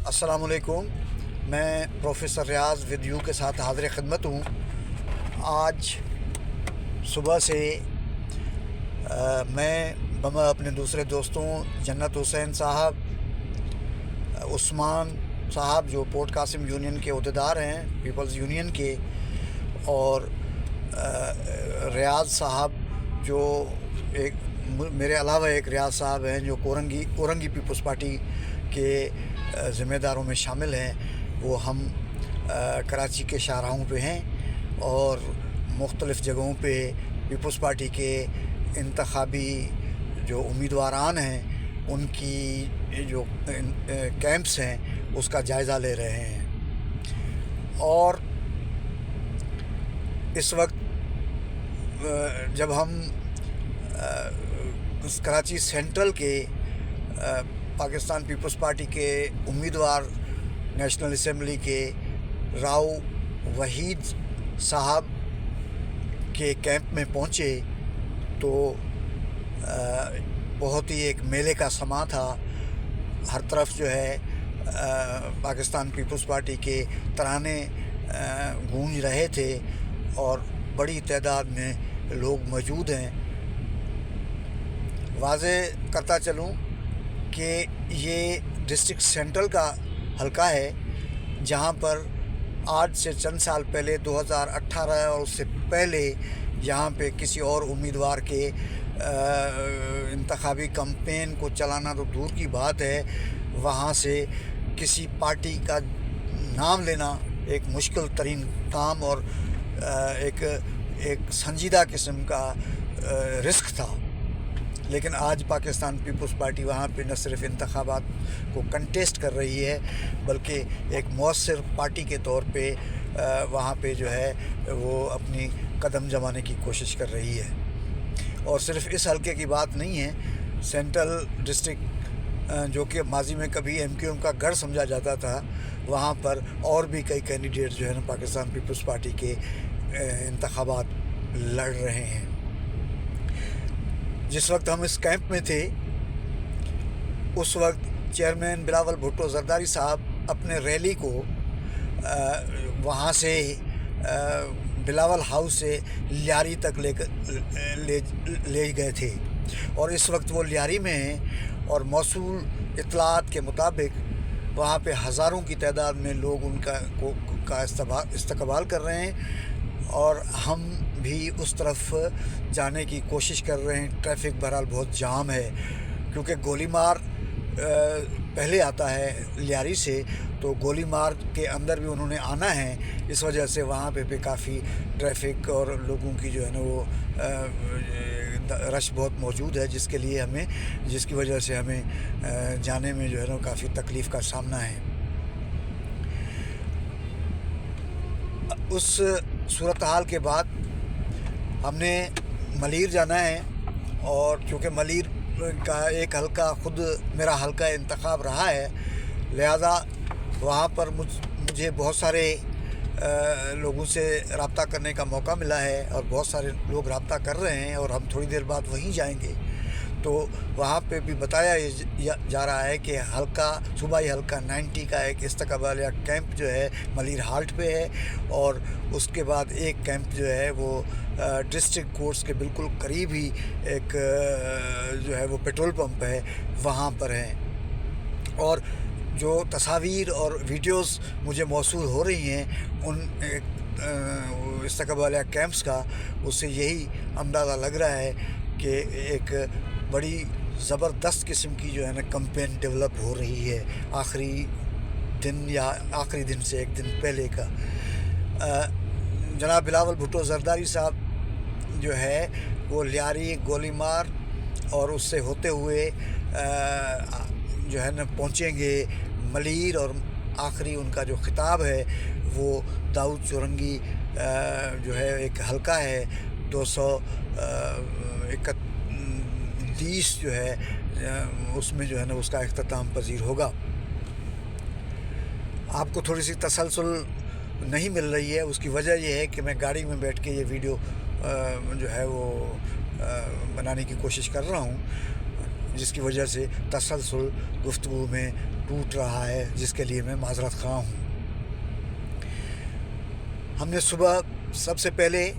السلام علیکم. میں پروفیسر ریاض ود یو کے ساتھ حاضر خدمت ہوں. آج صبح سے میں اپنے دوسرے دوستوں جنت حسین صاحب، عثمان صاحب جو پورٹ قاسم یونین کے عہدیدار ہیں، پیپلز یونین کے، اور ریاض صاحب جو ایک میرے علاوہ ایک ریاض صاحب ہیں جو اورنگی پیپلز پارٹی کے ذمہ داروں میں شامل ہیں. وہ ہم کراچی کے شاہراہوں پہ ہیں اور مختلف جگہوں پہ پیپلز پارٹی کے انتخابی جو امیدواران ہیں ان کی جو کیمپس ہیں اس کا جائزہ لے رہے ہیں. اور اس وقت جب ہم کراچی سینٹرل کے پاکستان پیپلز پارٹی کے امیدوار نیشنل اسمبلی کے راؤ وحید صاحب کے کیمپ میں پہنچے تو بہت ہی ایک میلے کا سماں تھا. ہر طرف جو ہے پاکستان پیپلز پارٹی کے ترانے گونج رہے تھے اور بڑی تعداد میں لوگ موجود ہیں. واضح کرتا چلوں کہ یہ ڈسٹرکٹ سینٹرل کا حلقہ ہے جہاں پر آج سے چند سال پہلے 2018 اور اس سے پہلے یہاں پہ کسی اور امیدوار کے انتخابی کمپین کو چلانا تو دور کی بات ہے، وہاں سے کسی پارٹی کا نام لینا ایک مشکل ترین کام اور ایک سنجیدہ قسم کا رسک تھا. لیکن آج پاکستان پیپلز پارٹی وہاں پہ نہ صرف انتخابات کو کنٹیسٹ کر رہی ہے بلکہ ایک مؤثر پارٹی کے طور پہ وہاں پہ جو ہے وہ اپنی قدم جمانے کی کوشش کر رہی ہے. اور صرف اس حلقے کی بات نہیں ہے، سینٹرل ڈسٹرکٹ جو کہ ماضی میں کبھی ایم کیو ایم کا گڑھ سمجھا جاتا تھا، وہاں پر اور بھی کئی کینڈیڈیٹ جو ہے نا پاکستان پیپلز پارٹی کے انتخابات لڑ رہے ہیں. جس وقت ہم اس کیمپ میں تھے اس وقت چیئرمین بلاول بھٹو زرداری صاحب اپنے ریلی کو وہاں سے بلاول ہاؤس سے لیاری تک لے گئے تھے اور اس وقت وہ لیاری میں ہیں اور موصول اطلاعات کے مطابق وہاں پہ ہزاروں کی تعداد میں لوگ ان کا استقبال کر رہے ہیں اور ہم بھی اس طرف جانے کی کوشش کر رہے ہیں. ٹریفک بہرحال بہت جام ہے کیونکہ گولی مار پہلے آتا ہے لیاری سے، تو گولی مار کے اندر بھی انہوں نے آنا ہے، اس وجہ سے وہاں پہ بھی کافی ٹریفک اور لوگوں کی جو ہے نا وہ رش بہت موجود ہے جس کی وجہ سے ہمیں جانے میں جو ہے نا کافی تکلیف کا سامنا ہے. اس صورتحال کے بعد ہم نے ملیر جانا ہے اور چونکہ ملیر کا ایک حلقہ خود میرا حلقہ انتخاب رہا ہے، لہذا وہاں پر مجھے بہت سارے لوگوں سے رابطہ کرنے کا موقع ملا ہے اور بہت سارے لوگ رابطہ کر رہے ہیں اور ہم تھوڑی دیر بعد وہیں جائیں گے. تو وہاں پہ بھی بتایا جا رہا ہے کہ صوبائی حلقہ 90 کا ایک استقبالیہ کیمپ جو ہے ملیر ہالٹ پہ ہے اور اس کے بعد ایک کیمپ جو ہے وہ ڈسٹرکٹ کورٹس کے بالکل قریب ہی ایک جو ہے وہ پیٹرول پمپ ہے وہاں پر ہے. اور جو تصاویر اور ویڈیوز مجھے موصول ہو رہی ہیں ان استقبالیہ کیمپس کا، اس سے یہی اندازہ لگ رہا ہے کہ ایک بڑی زبردست قسم کی جو ہے نا کمپین ڈیولپ ہو رہی ہے آخری دن سے ایک دن پہلے کا. جناب بلاول بھٹو زرداری صاحب جو ہے وہ لیاری، گولی مار اور اس سے ہوتے ہوئے جو ہے نا پہنچیں گے ملیر اور آخری ان کا جو خطاب ہے وہ داؤد چورنگی جو ہے ایک حلقہ ہے 231 جو ہے اس میں جو ہے نا اس کا اختتام پذیر ہوگا. آپ کو تھوڑی سی تسلسل نہیں مل رہی ہے، اس کی وجہ یہ ہے کہ میں گاڑی میں بیٹھ کے یہ ویڈیو جو ہے وہ بنانے کی کوشش کر رہا ہوں، جس کی وجہ سے تسلسل گفتگو میں ٹوٹ رہا ہے، جس کے لیے میں معذرت خواہ ہوں۔ ہم نے صبح سب سے پہلے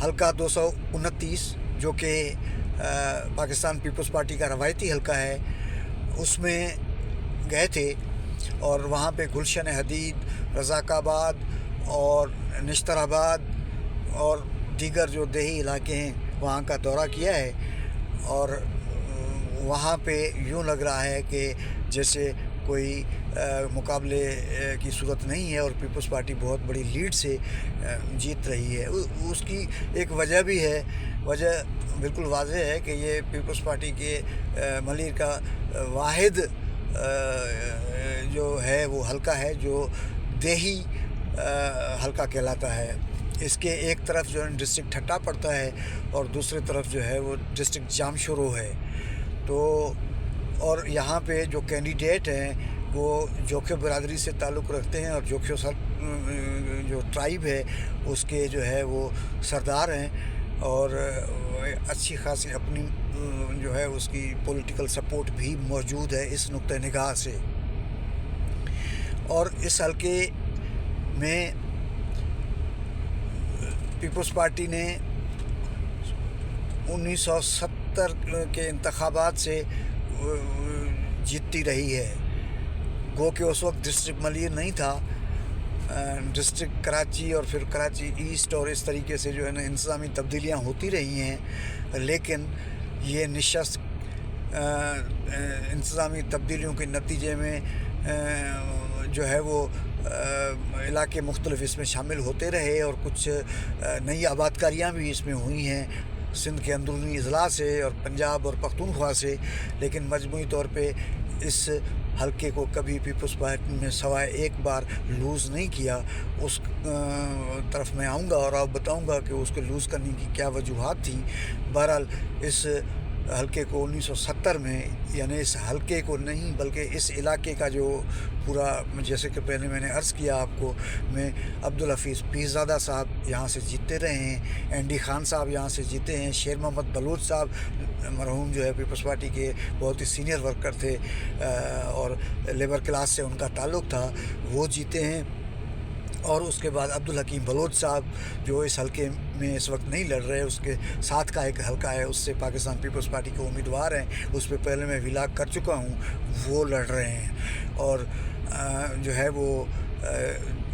حلقہ 229 جو کہ پاکستان پیپلز پارٹی کا روایتی حلقہ ہے، اس میں گئے تھے، اور وہاں پہ گلشن حدید، رضاک آباد اور نشتر آباد اور دیگر جو دیہی علاقے ہیں وہاں کا دورہ کیا ہے، اور وہاں پہ یوں لگ رہا ہے کہ جیسے کوئی مقابلے کی صورت نہیں ہے اور پیپلز پارٹی بہت بڑی لیڈ سے جیت رہی ہے۔ اس کی ایک وجہ بھی ہے، وجہ بالکل واضح ہے کہ یہ پیپلز پارٹی کے ملیر کا واحد جو ہے وہ حلقہ ہے جو دیہی حلقہ کہلاتا ہے۔ اس کے ایک طرف جو ہے ڈسٹرکٹ ٹھٹا پڑتا ہے اور دوسری طرف جو ہے وہ ڈسٹرکٹ جامشورو ہے۔ تو اور یہاں پہ جو کینڈیڈیٹ ہیں وہ جوکھیو برادری سے تعلق رکھتے ہیں، اور جوکھیو جو ٹرائب ہے اس کے جو ہے وہ سردار ہیں، اور اچھی خاصی اپنی جو ہے اس کی پولیٹیکل سپورٹ بھی موجود ہے اس نقطہ نگاہ سے۔ اور اس حلقے میں پیپلز پارٹی نے 1970 کے انتخابات سے جیتتی رہی ہے، گو کہ اس وقت ڈسٹرکٹ ملیر نہیں تھا، ڈسٹرکٹ کراچی اور پھر کراچی ایسٹ اور اس طریقے سے جو ہے نا انتظامی تبدیلیاں ہوتی رہی ہیں، لیکن یہ نشست انتظامی تبدیلیوں کے نتیجے میں جو ہے وہ علاقے مختلف اس میں شامل ہوتے رہے، اور کچھ نئی آبادکاریاں بھی اس میں ہوئی ہیں سندھ کے اندرونی اضلاع سے اور پنجاب اور پختونخوا سے، لیکن مجموعی طور پہ اس حلقے کو کبھی پیپلز پارٹی میں سوائے ایک بار لوز نہیں کیا۔ اس طرف میں آؤں گا اور آپ بتاؤں گا کہ اس کو لوز کرنے کی کیا وجوہات تھیں۔ بہرحال اس حلقے کو 1970 میں، یعنی اس حلقے کو نہیں بلکہ اس علاقے کا جو پورا، جیسے کہ پہلے میں نے عرض کیا آپ کو، میں عبدالحفیظ پیرزادہ صاحب یہاں سے جیتے رہے ہیں، این ڈی خان صاحب یہاں سے جیتے ہیں، شیر محمد بلوچ صاحب مرحوم جو ہے پیپلز پارٹی کے بہت ہی سینئر ورکر تھے اور لیبر کلاس سے ان کا تعلق تھا، وہ جیتے ہیں۔ اور اس کے بعد عبدالحکیم بلوچ صاحب جو اس حلقے میں اس وقت نہیں لڑ رہے، اس کے ساتھ کا ایک حلقہ ہے، اس سے پاکستان پیپلز پارٹی کے امیدوار ہیں، اس پہ پہلے میں ولاگ کر چکا ہوں، وہ لڑ رہے ہیں۔ اور جو ہے وہ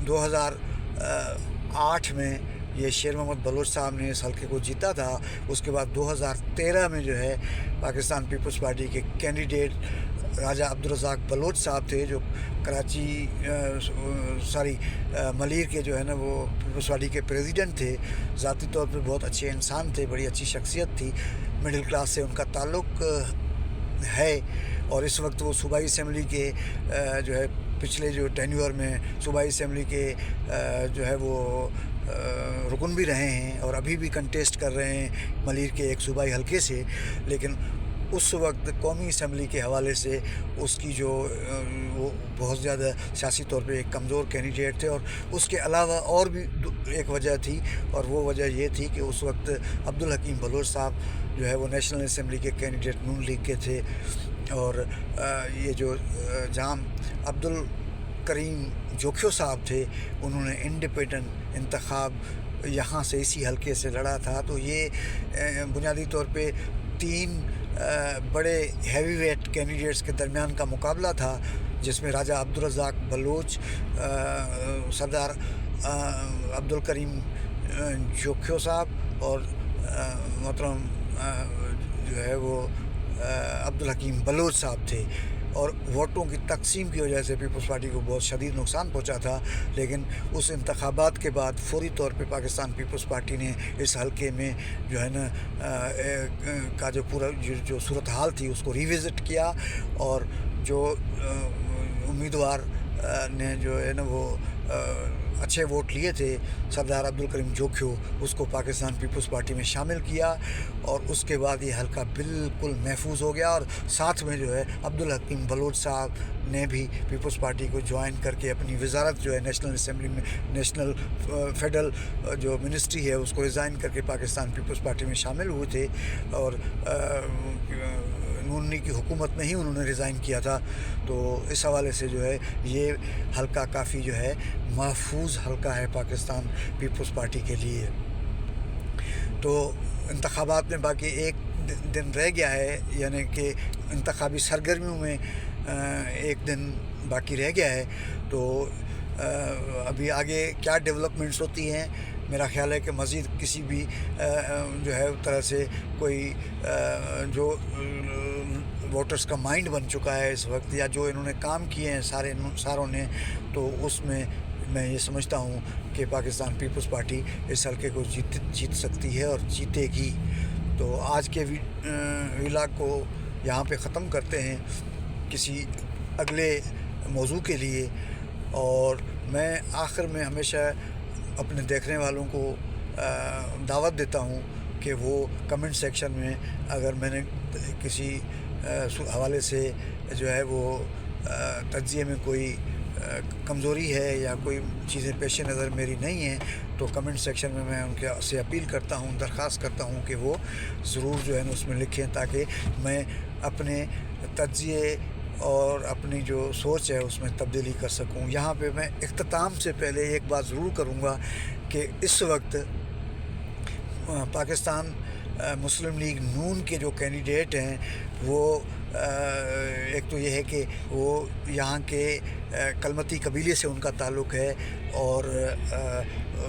2008 میں یہ شیر محمد بلوچ صاحب نے اس حلقے کو جیتا تھا۔ اس کے بعد 2013 میں جو ہے پاکستان پیپلز پارٹی کے کینڈیڈیٹ راجہ عبدالرزاق بلوچ صاحب تھے، جو کراچی ملیر کے جو ہے نا وہ پیپلز پارٹی کے پریزیڈنٹ تھے، ذاتی طور پہ بہت اچھے انسان تھے، بڑی اچھی شخصیت تھی، مڈل کلاس سے ان کا تعلق ہے، اور اس وقت وہ صوبائی اسمبلی کے جو ہے پچھلے جو ٹینیور میں صوبائی اسمبلی کے جو ہے وہ رکن بھی رہے ہیں، اور ابھی بھی کنٹیسٹ کر رہے ہیں ملیر کے ایک صوبائی حلقے سے، لیکن اس وقت قومی اسمبلی کے حوالے سے اس کی جو وہ بہت زیادہ سیاسی طور پہ ایک کمزور کینڈیڈیٹ تھے، اور اس کے علاوہ اور بھی ایک وجہ تھی، اور وہ وجہ یہ تھی کہ اس وقت عبدالحکیم بلوچ صاحب جو ہے وہ نیشنل اسمبلی کے کینڈیڈیٹ نون لیگ کے تھے، اور یہ جو جام عبدالکریم جوکھیو صاحب تھے انہوں نے انڈیپینڈنٹ انتخاب یہاں سے اسی حلقے سے لڑا تھا۔ تو یہ بنیادی طور پہ 3 بڑے ہیوی ویٹ کینڈیڈیٹس کے درمیان کا مقابلہ تھا، جس میں راجہ عبدالرزاق بلوچ، سردار عبدالکریم جوکھیو صاحب اور محترم جو ہے وہ عبدالحکیم بلوچ صاحب تھے، اور ووٹوں کی تقسیم کی وجہ سے پیپلز پارٹی کو بہت شدید نقصان پہنچا تھا، لیکن اس انتخابات کے بعد فوری طور پہ پاکستان پیپلز پارٹی نے اس حلقے میں جو ہے نا کا جو پورا جو صورتحال تھی اس کو ریوزٹ کیا، اور جو امیدوار نے جو ہے نا وہ اچھے ووٹ لیے تھے سردار عبدالکریم جوکھیو، اس کو پاکستان پیپلز پارٹی میں شامل کیا، اور اس کے بعد یہ حلقہ بالکل محفوظ ہو گیا، اور ساتھ میں جو ہے عبدالحکیم بلوچ صاحب نے بھی پیپلز پارٹی کو جوائن کر کے اپنی وزارت جو ہے نیشنل اسمبلی میں، نیشنل فیڈرل جو منسٹری ہے اس کو ریزائن کر کے پاکستان پیپلز پارٹی میں شامل ہوئے تھے، اور نون لیگ کی حکومت میں ہی انہوں نے ریزائن کیا تھا. تو اس حوالے سے جو ہے یہ حلقہ کافی جو ہے محفوظ حلقہ ہے پاکستان پیپلز پارٹی کے لیے. تو انتخابات میں باقی ایک دن رہ گیا ہے، یعنی کہ انتخابی سرگرمیوں میں ایک دن باقی رہ گیا ہے. تو ابھی آگے کیا ڈیولپمنٹس ہوتی ہیں، میرا خیال ہے کہ مزید کسی بھی جو ہے طرح سے کوئی جو ووٹرز کا مائنڈ بن چکا ہے اس وقت، یا جو انہوں نے کام کیے ہیں ساروں نے، تو اس میں یہ سمجھتا ہوں کہ پاکستان پیپلز پارٹی اس حلقے کو جیت سکتی ہے اور جیتے گی. تو آج کے ویلاگ کو یہاں پہ ختم کرتے ہیں کسی اگلے موضوع کے لیے. اور میں آخر میں ہمیشہ اپنے دیکھنے والوں کو دعوت دیتا ہوں کہ وہ کمنٹ سیکشن میں اگر میں نے کسی حوالے سے جو ہے وہ تجزیے میں کوئی کمزوری ہے یا کوئی چیزیں پیش نظر میری نہیں ہیں، تو کمنٹ سیکشن میں ان کے سے اپیل کرتا ہوں، درخواست کرتا ہوں کہ وہ ضرور جو ہے نا اس میں لکھیں، تاکہ میں اپنے تجزیے اور اپنی جو سوچ ہے اس میں تبدیلی کر سکوں. یہاں پہ میں اختتام سے پہلے ایک بات ضرور کروں گا کہ اس وقت پاکستان مسلم لیگ نون کے جو کینڈیڈیٹ ہیں وہ ایک تو یہ ہے کہ وہ یہاں کے کلمتی قبیلے سے ان کا تعلق ہے، اور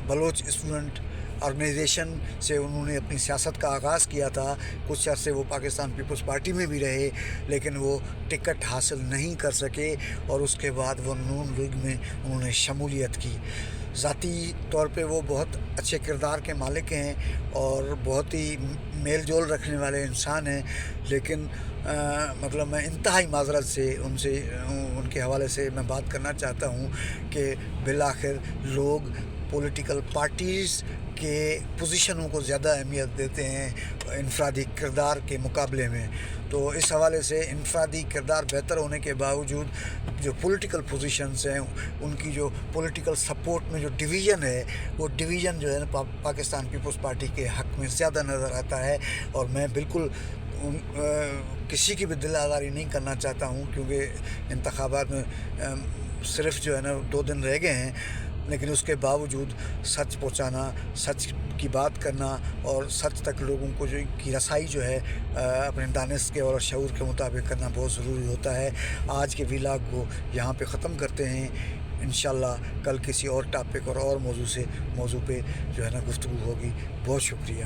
بلوچ اسٹوڈنٹ آرگنائزیشن سے انہوں نے اپنی سیاست کا آغاز کیا تھا. کچھ عرصے وہ پاکستان پیپلز پارٹی میں بھی رہے، لیکن وہ ٹکٹ حاصل نہیں کر سکے، اور اس کے بعد وہ نون لیگ میں انہوں نے شمولیت کی. ذاتی طور پہ وہ بہت اچھے کردار کے مالک ہیں اور بہت ہی میل جول رکھنے والے انسان ہیں، لیکن مطلب میں انتہائی معذرت سے ان کے حوالے سے میں بات کرنا چاہتا ہوں کہ بالآخر لوگ پولیٹیکل پارٹیز کے پوزیشنوں کو زیادہ اہمیت دیتے ہیں انفرادی کردار کے مقابلے میں. تو اس حوالے سے انفرادی کردار بہتر ہونے کے باوجود جو پولیٹیکل پوزیشنز ہیں ان کی جو پولیٹیکل سپورٹ میں جو ڈویژن ہے، وہ ڈویژن جو ہے نا پاکستان پیپلز پارٹی کے حق میں زیادہ نظر آتا ہے. اور میں بالکل کسی کی بھی دل آزاری نہیں کرنا چاہتا ہوں، کیونکہ انتخابات میں صرف جو ہے نا 2 دن رہ گئے ہیں، لیکن اس کے باوجود سچ پہنچانا، سچ کی بات کرنا اور سچ تک لوگوں کو کی رسائی جو ہے اپنے دانش کے اور شعور کے مطابق کرنا بہت ضروری ہوتا ہے. آج کے ویلاگ کو یہاں پہ ختم کرتے ہیں. انشاءاللہ کل کسی اور ٹاپک اور موضوع پہ جو ہے نا گفتگو ہوگی. بہت شکریہ.